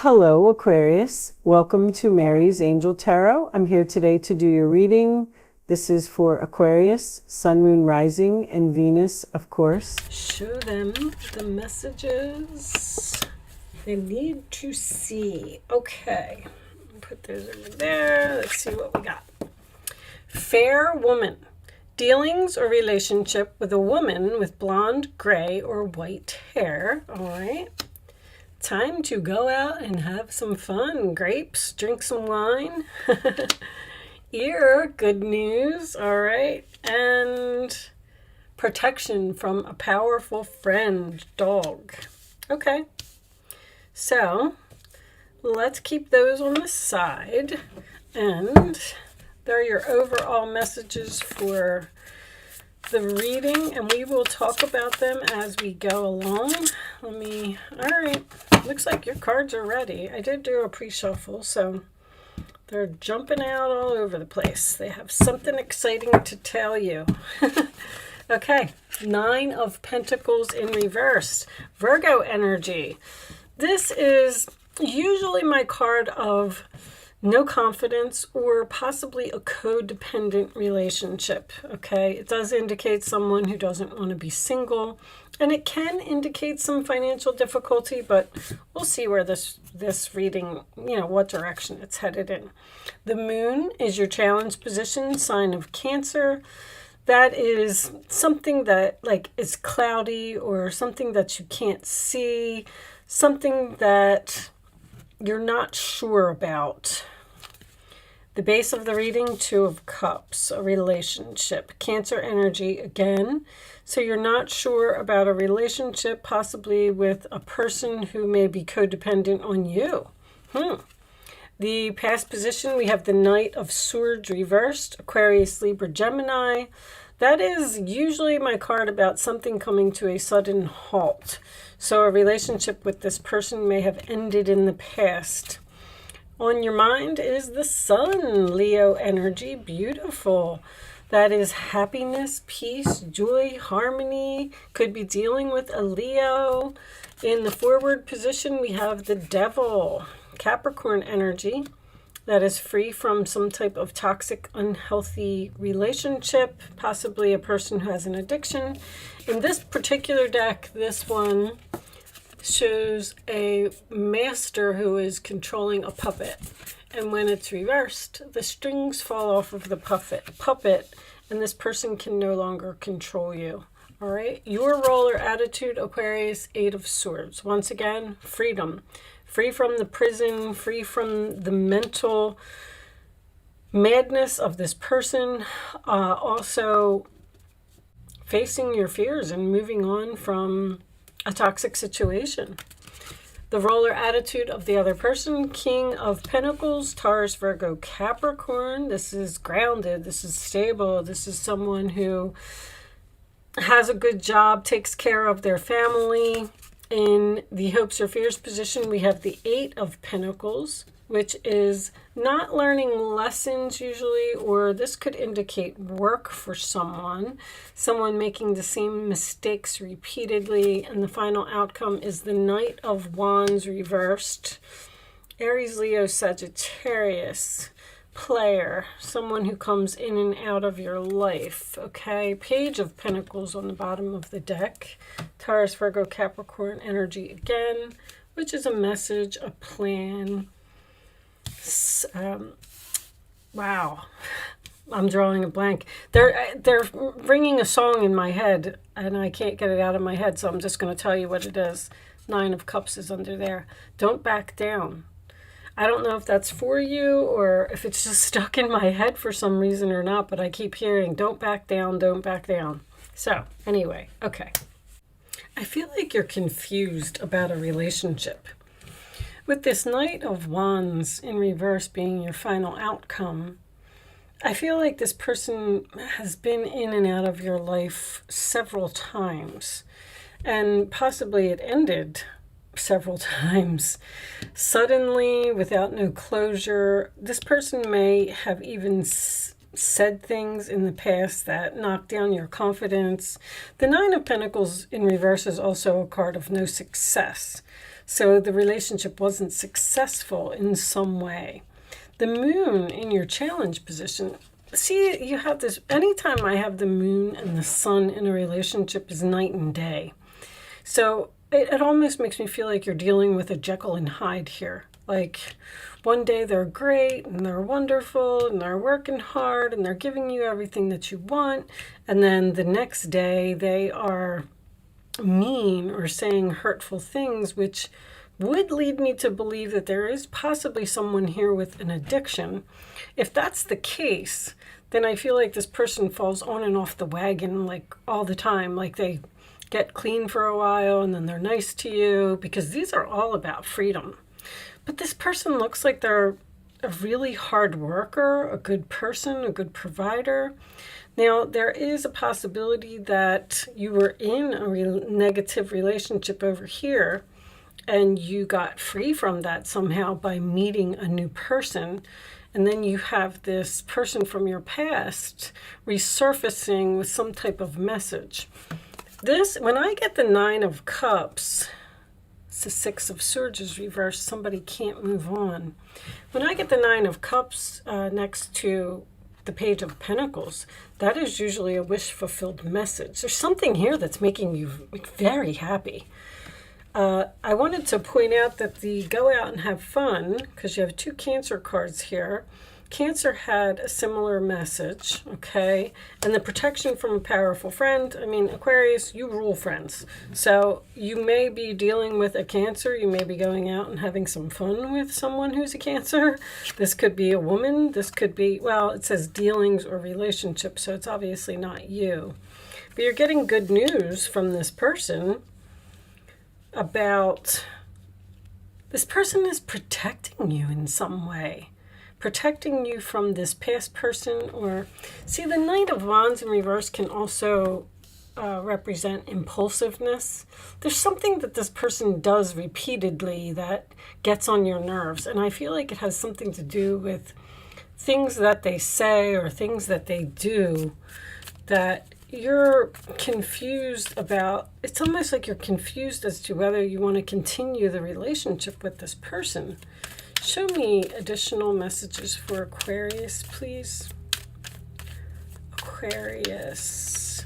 Hello, Aquarius. Welcome to Mary's Angel Tarot. I'm here today to do your reading. This is for Aquarius, Sun, Moon, Rising, and Venus, of course. Show them the messages they need to see. Okay, put those over there. Let's see what we got. Fair woman. Dealings or relationship with a woman with blonde, gray, or white hair. All right. Time to go out and have some fun. Grapes, drink some wine. Ear, good news. All right. And protection from a powerful friend, dog. Okay. So let's keep those on the side. And there are your overall messages for the reading, and we will talk about them as we go along. All right, looks like your cards are ready. I did do a pre-shuffle, so they're jumping out all over the place. They have something exciting to tell you. Okay, 9 of Pentacles in reverse, Virgo energy. This is usually my card of no confidence or possibly a codependent relationship. Okay, it does indicate someone who doesn't want to be single, and it can indicate some financial difficulty, but we'll see where this reading, what direction it's headed in. The moon is your challenge position, sign of Cancer. That is something that is cloudy, or something that you can't see, something that you're not sure about. The base of the reading, 2 of Cups, a relationship. Cancer energy again. So you're not sure about a relationship, possibly with a person who may be codependent on you. The past position, we have the Knight of Swords reversed, Aquarius, Libra, Gemini. That is usually my card about something coming to a sudden halt. So a relationship with this person may have ended in the past. On your mind is the Sun, Leo energy, beautiful. That is happiness, peace, joy, harmony. Could be dealing with a Leo. In the forward position, we have the Devil, Capricorn energy. That is free from some type of toxic, unhealthy relationship, possibly a person who has an addiction. In this particular deck, this one shows a master who is controlling a puppet. And when it's reversed, the strings fall off of the puppet, and this person can no longer control you. All right. Your role or attitude, Aquarius, 8 of Swords. Once again, freedom. Free from the prison, free from the mental madness of this person. Also facing your fears and moving on from a toxic situation. The role or attitude of the other person, King of Pentacles, Taurus, Virgo, Capricorn. This is grounded. This is stable. This is someone who has a good job, takes care of their family. In the hopes or fears position, we have the 8 of Pentacles, which is not learning lessons usually, or this could indicate work for someone making the same mistakes repeatedly. And the final outcome is the Knight of Wands reversed, Aries, Leo, Sagittarius, player, someone who comes in and out of your life. Okay, Page of Pentacles on the bottom of the deck, Taurus, Virgo, Capricorn energy again, which is a message, a plan. Wow, I'm drawing a blank. They're ringing a song in my head, and I can't get it out of my head, so I'm just going to tell you what it is. 9 of Cups is under there. Don't back down. I don't know if that's for you or if it's just stuck in my head for some reason or not, but I keep hearing, don't back down, don't back down. So anyway, okay. I feel like you're confused about a relationship. With this Knight of Wands in reverse being your final outcome, I feel like this person has been in and out of your life several times, and possibly it ended several times suddenly without no closure. This person may have even said things in the past that knocked down your confidence. The 9 of Pentacles in reverse is also a card of no success. So the relationship wasn't successful in some way. The moon in your challenge position. See, you have this, anytime I have the moon and the sun in a relationship is night and day. So it almost makes me feel like you're dealing with a Jekyll and Hyde here. Like one day they're great and they're wonderful and they're working hard and they're giving you everything that you want. And then the next day they are mean or saying hurtful things, which would lead me to believe that there is possibly someone here with an addiction. If that's the case, then I feel like this person falls on and off the wagon like all the time. Like they get clean for a while and then they're nice to you, because these are all about freedom. But this person looks like they're a really hard worker, a good person, a good provider. Now, there is a possibility that you were in a negative relationship over here and you got free from that somehow by meeting a new person. And then you have this person from your past resurfacing with some type of message. This, when I get the 9 of Cups, it's the 6 of Swords reversed, somebody can't move on. When I get the 9 of Cups next to the Page of Pentacles, that is usually a wish-fulfilled message. There's something here that's making you very happy. I wanted to point out that the go out and have fun, because you have 2 Cancer cards here. Cancer had a similar message, okay? And the protection from a powerful friend. I mean, Aquarius, you rule friends. So you may be dealing with a Cancer. You may be going out and having some fun with someone who's a Cancer. This could be a woman. This could be, well, it says dealings or relationships, so it's obviously not you. But you're getting good news from this person about this person is protecting you in some way. Protecting you from this past person. Or see, the Knight of Wands in reverse can also represent impulsiveness. There's something that this person does repeatedly that gets on your nerves, and I feel like it has something to do with things that they say or things that they do that you're confused about. It's almost like you're confused as to whether you want to continue the relationship with this person. Show me additional messages for Aquarius, please. Aquarius.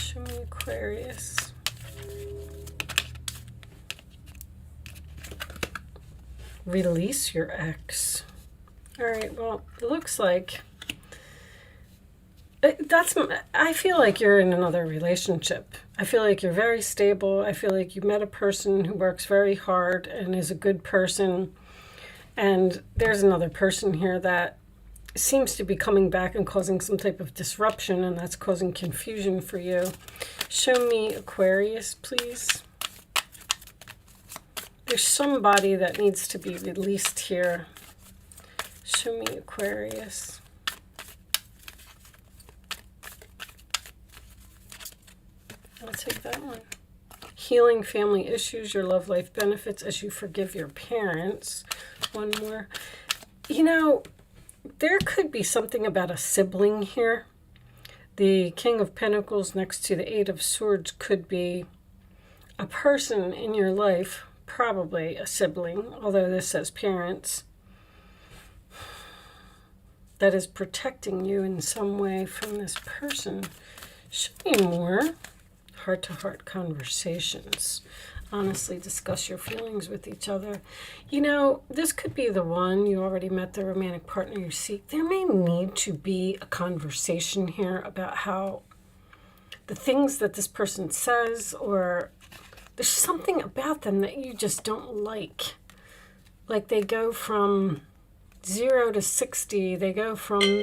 Show me Aquarius. Release your ex. All right, well, it looks like I feel like you're in another relationship. I feel like you're very stable. I feel like you met a person who works very hard and is a good person. And there's another person here that seems to be coming back and causing some type of disruption, and that's causing confusion for you. Show me Aquarius, please. There's somebody that needs to be released here. Show me Aquarius. I'll take that one. Healing family issues, your love life benefits as you forgive your parents. One more. You know, there could be something about a sibling here. The King of Pentacles next to the 8 of Swords could be a person in your life, probably a sibling, although this says parents, that is protecting you in some way from this person. Show me more. Heart-to-heart conversations. Honestly, discuss your feelings with each other. You know, this could be the one. You already met the romantic partner you seek. There may need to be a conversation here about how the things that this person says, or there's something about them that you just don't like. Like they go from 0 to 60. They go from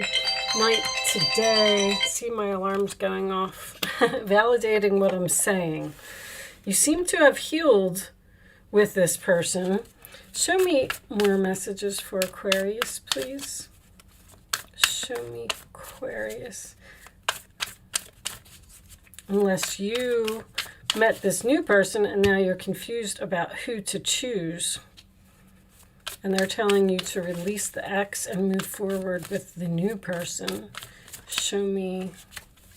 night to day. See, my alarm's going off. Validating what I'm saying. You seem to have healed with this person. Show me more messages for Aquarius, please. Show me Aquarius. Unless you met this new person and now you're confused about who to choose. And they're telling you to release the ex and move forward with the new person. Show me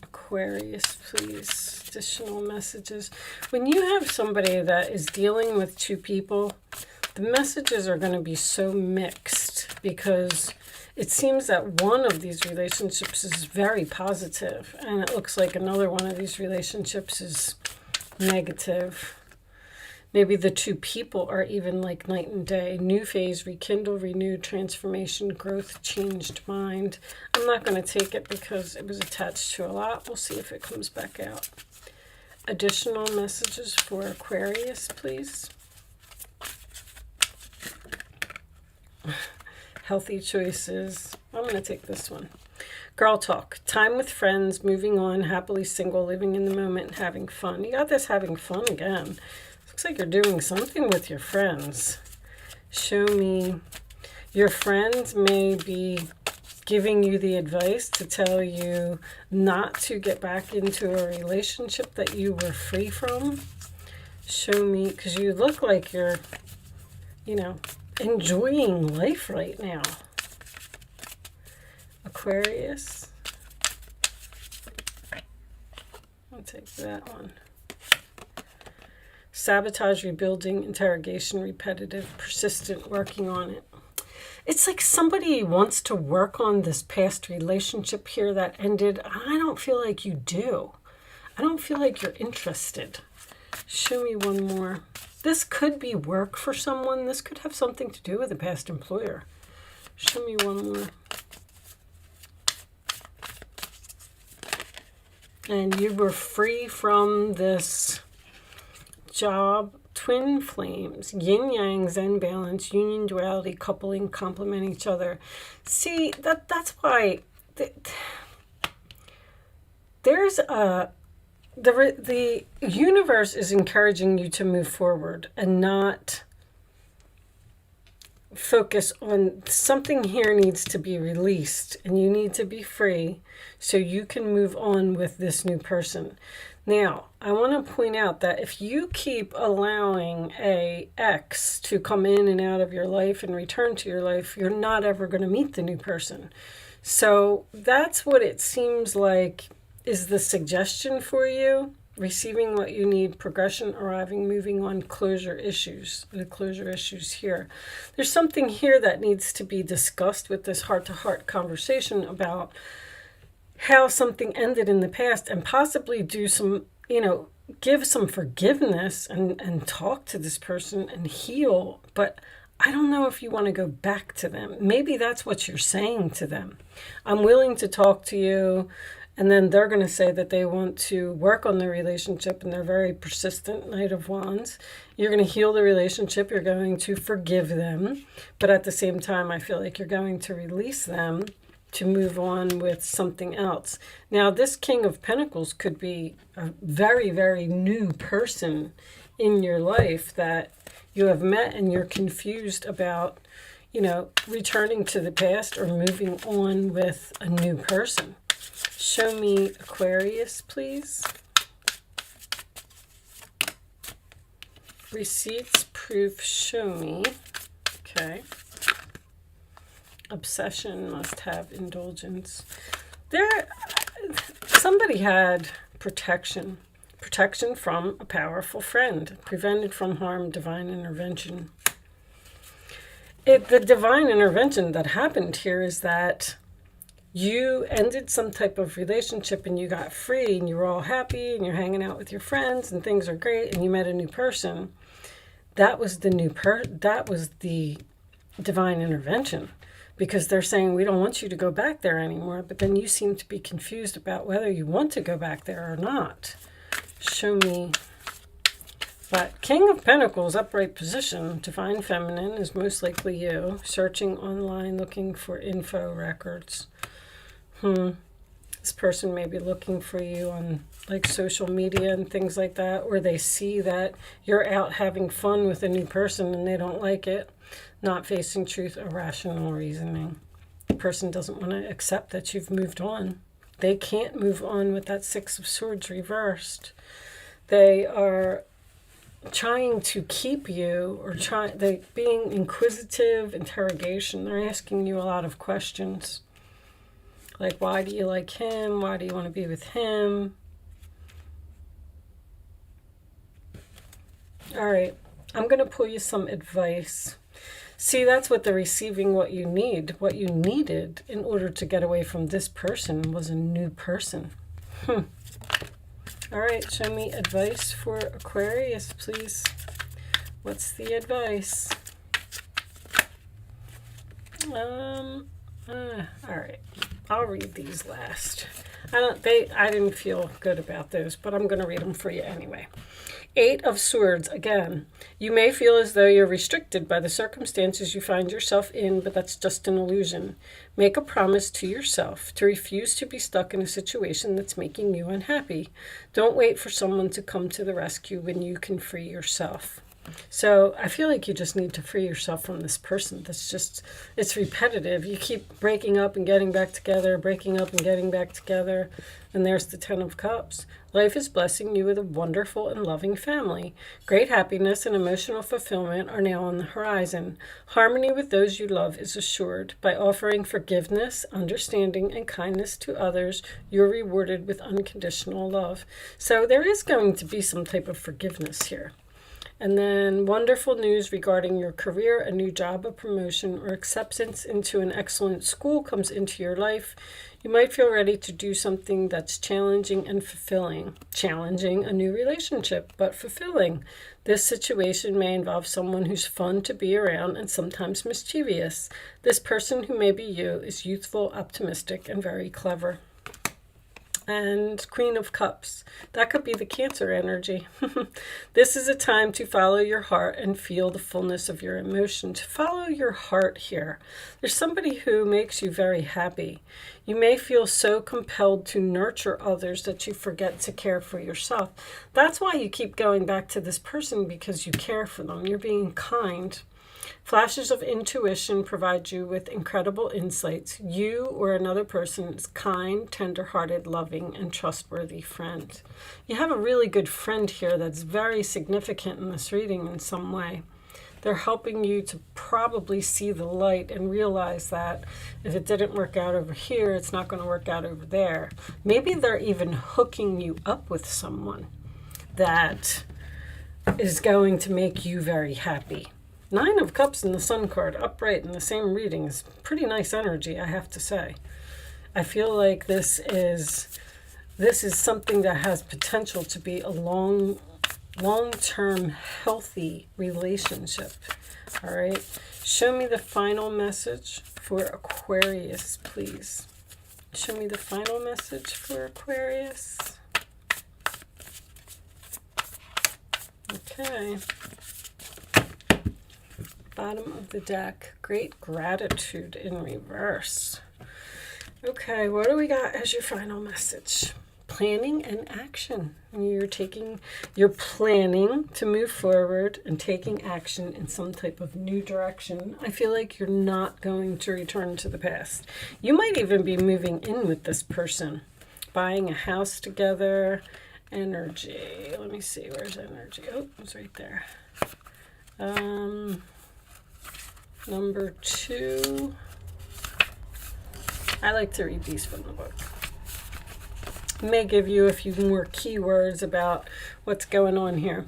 Aquarius, please. additional messages. When you have somebody that is dealing with two people, the messages are going to be so mixed because it seems that one of these relationships is very positive, and it looks like another one of these relationships is negative. Maybe the two people are even like night and day. New phase, rekindle, renew, transformation, growth, changed mind. I'm not going to take it because it was attached to a lot. We'll see if it comes back out. Additional messages for Aquarius, please. Healthy choices. I'm going to take this one. Girl talk. Time with friends, moving on, happily single, living in the moment, having fun. You got this having fun again. Looks like you're doing something with your friends. Show me. Your friends may be giving you the advice to tell you not to get back into a relationship that you were free from. Show me, because you look like you're, enjoying life right now. Aquarius. I'll take that one. Sabotage, rebuilding, interrogation, repetitive, persistent, working on it. It's like somebody wants to work on this past relationship here that ended. I don't feel like you do. I don't feel like you're interested. Show me one more. This could be work for someone. This could have something to do with a past employer. Show me one more. And you were free from this job. Twin flames, yin yang, zen balance, union, duality, coupling, complement each other. See, that's why there's the universe is encouraging you to move forward and not focus on something. Here needs to be released and you need to be free so you can move on with this new person. Now, I want to point out that if you keep allowing a ex to come in and out of your life and return to your life, you're not ever going to meet the new person. So that's what it seems like is the suggestion for you. Receiving what you need, progression, arriving, moving on, closure issues. The closure issues here. There's something here that needs to be discussed with this heart-to-heart conversation about how something ended in the past and possibly do some, give some forgiveness and talk to this person and heal. But I don't know if you want to go back to them. Maybe that's what you're saying to them. I'm willing to talk to you. And then they're going to say that they want to work on the relationship and they're very persistent, Knight of Wands. You're going to heal the relationship. You're going to forgive them. But at the same time, I feel like you're going to release them to move on with something else. Now, this King of Pentacles could be a very, very new person in your life that you have met and you're confused about, returning to the past or moving on with a new person. Show me Aquarius, please. Receipts, proof, show me. Okay. Obsession, must have indulgence. Somebody had protection. Protection from a powerful friend. Prevented from harm, divine intervention. The divine intervention that happened here is that you ended some type of relationship and you got free and you were all happy and you're hanging out with your friends and things are great and you met a new person. That was the that was the divine intervention, because they're saying we don't want you to go back there anymore, but then you seem to be confused about whether you want to go back there or not. Show me. But King of Pentacles, upright position, divine feminine is most likely you. Searching online, looking for info records. This person may be looking for you on like social media and things like that, or they see that you're out having fun with a new person and they don't like it. Not facing truth, irrational reasoning. The person doesn't want to accept that you've moved on. They can't move on with that Six of Swords reversed. They are trying to keep you, or they being inquisitive, interrogation. They're asking you a lot of questions. Like, why do you like him? Why do you want to be with him? All right. I'm going to pull you some advice. See, that's what the receiving what you need. What you needed in order to get away from this person was a new person. All right, show me advice for Aquarius, please. What's the advice? All right. I'll read these last. I didn't feel good about those, but I'm going to read them for you anyway. 8 of Swords, again. You may feel as though you're restricted by the circumstances you find yourself in, but that's just an illusion. Make a promise to yourself to refuse to be stuck in a situation that's making you unhappy. Don't wait for someone to come to the rescue when you can free yourself. So I feel like you just need to free yourself from this person. It's repetitive. You keep breaking up and getting back together, breaking up and getting back together. And there's the 10 of Cups. Life is blessing you with a wonderful and loving family. Great happiness and emotional fulfillment are now on the horizon. Harmony with those you love is assured. By offering forgiveness, understanding, and kindness to others, you're rewarded with unconditional love. So there is going to be some type of forgiveness here. And then wonderful news regarding your career, a new job, a promotion, or acceptance into an excellent school comes into your life. You might feel ready to do something that's challenging and fulfilling. Challenging, a new relationship, but fulfilling. This situation may involve someone who's fun to be around and sometimes mischievous. This person, who may be you, is youthful, optimistic, and very clever. And Queen of Cups. That could be the Cancer energy. This is a time to follow your heart and feel the fullness of your emotions. Follow your heart here. There's somebody who makes you very happy. You may feel so compelled to nurture others that you forget to care for yourself. That's why you keep going back to this person, because you care for them. You're being kind. Flashes of intuition provide you with incredible insights. You or another person is kind, tender-hearted, loving, and trustworthy friend. You have a really good friend here that's very significant in this reading in some way. They're helping you to probably see the light and realize that if it didn't work out over here, it's not going to work out over there. Maybe they're even hooking you up with someone that is going to make you very happy. 9 of Cups and the Sun card upright in the same reading is pretty nice energy, I have to say. I feel like this is something that has potential to be a long-term healthy relationship. All right. Show me the final message for Aquarius, please. Show me the final message for Aquarius. Okay. Bottom of the deck, great gratitude in reverse. Okay, what do we got as your final message? Planning and action. You're planning to move forward and taking action in some type of new direction. I feel like you're not going to return to the past. You might even be moving in with this person, buying a house together. Energy. Let me see, where's energy? Oh, it's right there. Number 2. I like to read these from the book. It may give you a few more keywords about what's going on here.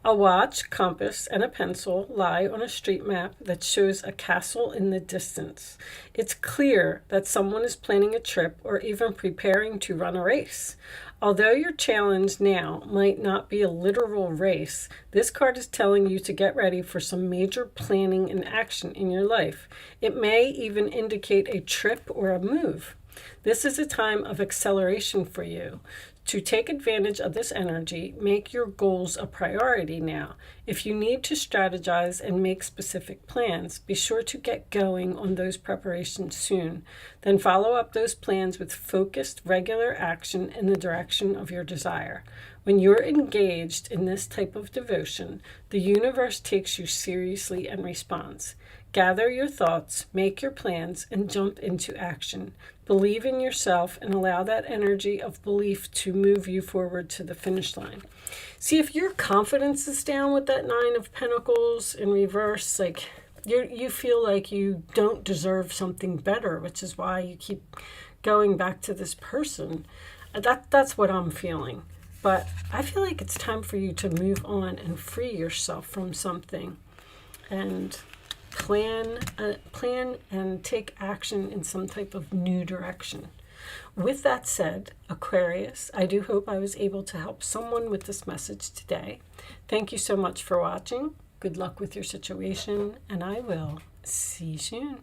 A watch, compass, and a pencil lie on a street map that shows a castle in the distance. It's clear that someone is planning a trip or even preparing to run a race. Although your challenge now might not be a literal race, this card is telling you to get ready for some major planning and action in your life. It may even indicate a trip or a move. This is a time of acceleration for you. To take advantage of this energy, make your goals a priority now. If you need to strategize and make specific plans, be sure to get going on those preparations soon. Then follow up those plans with focused, regular action in the direction of your desire. When you're engaged in this type of devotion, the universe takes you seriously and responds. Gather your thoughts, make your plans, and jump into action. Believe in yourself and allow that energy of belief to move you forward to the finish line. See, if your confidence is down with that 9 of Pentacles in reverse, like you feel like you don't deserve something better, which is why you keep going back to this person. That's what I'm feeling. But I feel like it's time for you to move on and free yourself from something and plan and take action in some type of new direction. With that said, Aquarius, I do hope I was able to help someone with this message today. Thank you so much for watching. Good luck with your situation, and I will see you soon.